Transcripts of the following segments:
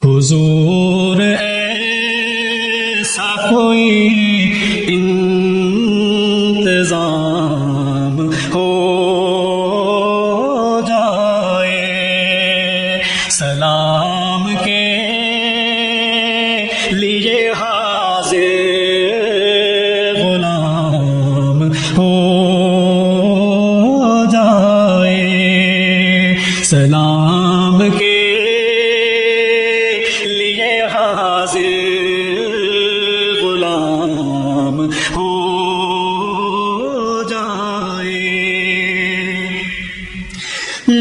حضور ایسا کوئی انتظام ہو جائے، سلام کے لیے حاضر غلام ہو جائے، سلام کے لیے حاضر غلام ہو جائے۔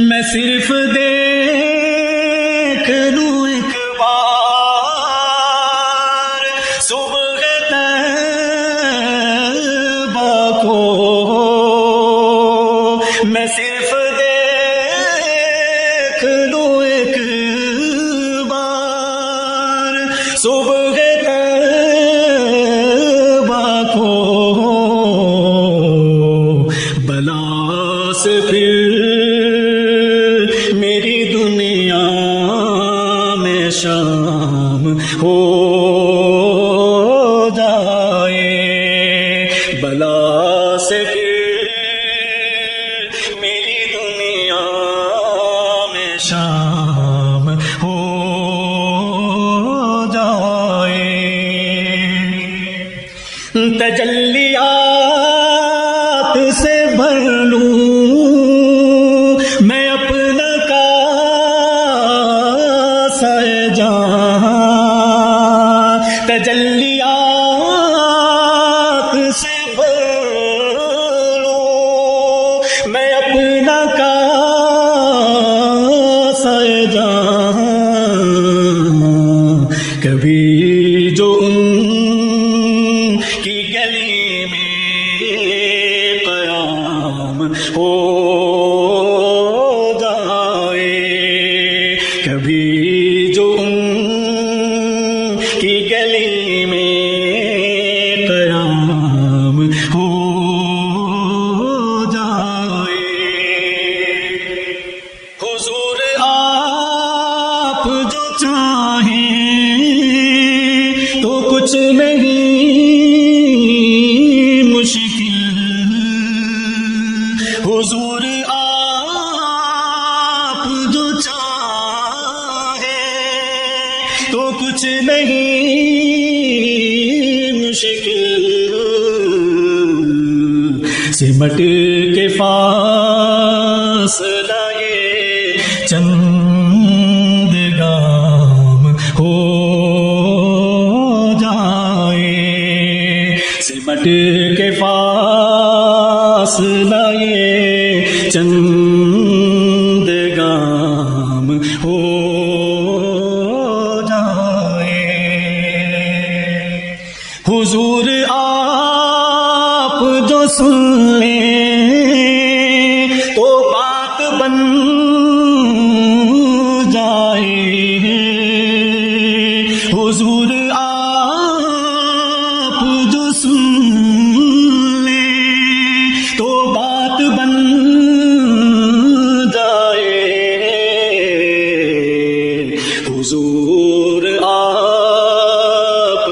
میں صرف دیکھ لوں ایک بار صبح طیبہ کو، میں صرف دیکھ لوں ایک بار صبح طیبہ کو، بلا سے پھر میری دنیا میں شام ہو جائے، بلا سے پھر میری دنیا میں شام ہو جائے۔ تجلیات سے بھر لوں میں اپنا کاسہ جان، تجلیات سے بھر لوں میں اپنا کاسہ جان، کبھی جو ان کی گلی میں قیام ہو جائے، کبھی جو ان کی گلی میں قیام ہو جائے۔ حضور آپ جو چاہیں تو کچھ نہیں مشکل، حضور آپ جو چاہیں تو کچھ نہیں مشکل، سمٹ کے فاصلہ یہ چند گام ہو جائے، سمٹ کے فاصلہ یہ چند گام ہو جائے۔ حضور آپ جو سن لیں تو بات بن جائے، حضور آپ جو سن لیں تو بات بن جائے، حضور آپ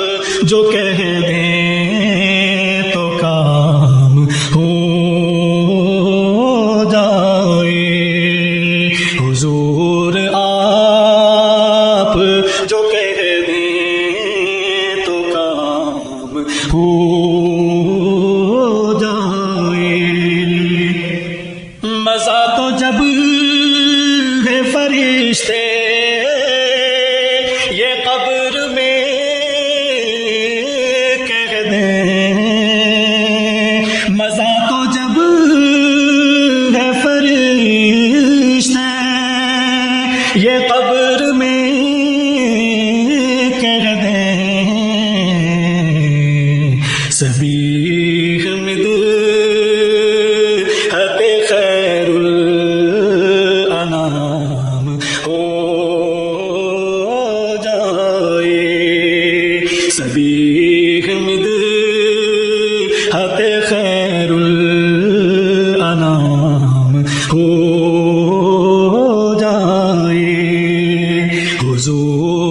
جو کہہ دیں تو کام ہو جائے، حضور آپ جو کہہ دیں تو کام ہو جائے۔ مزہ تو جب ہے فرشتے یہ قبر میں کہہ دیں، مزہ تو جب ہے فرشتے یہ قبر میں کہہ دیں، سبیح مدحت خیر الانام ہو جائے، سبیح مدحت خیر الانام ہو جائے، حضور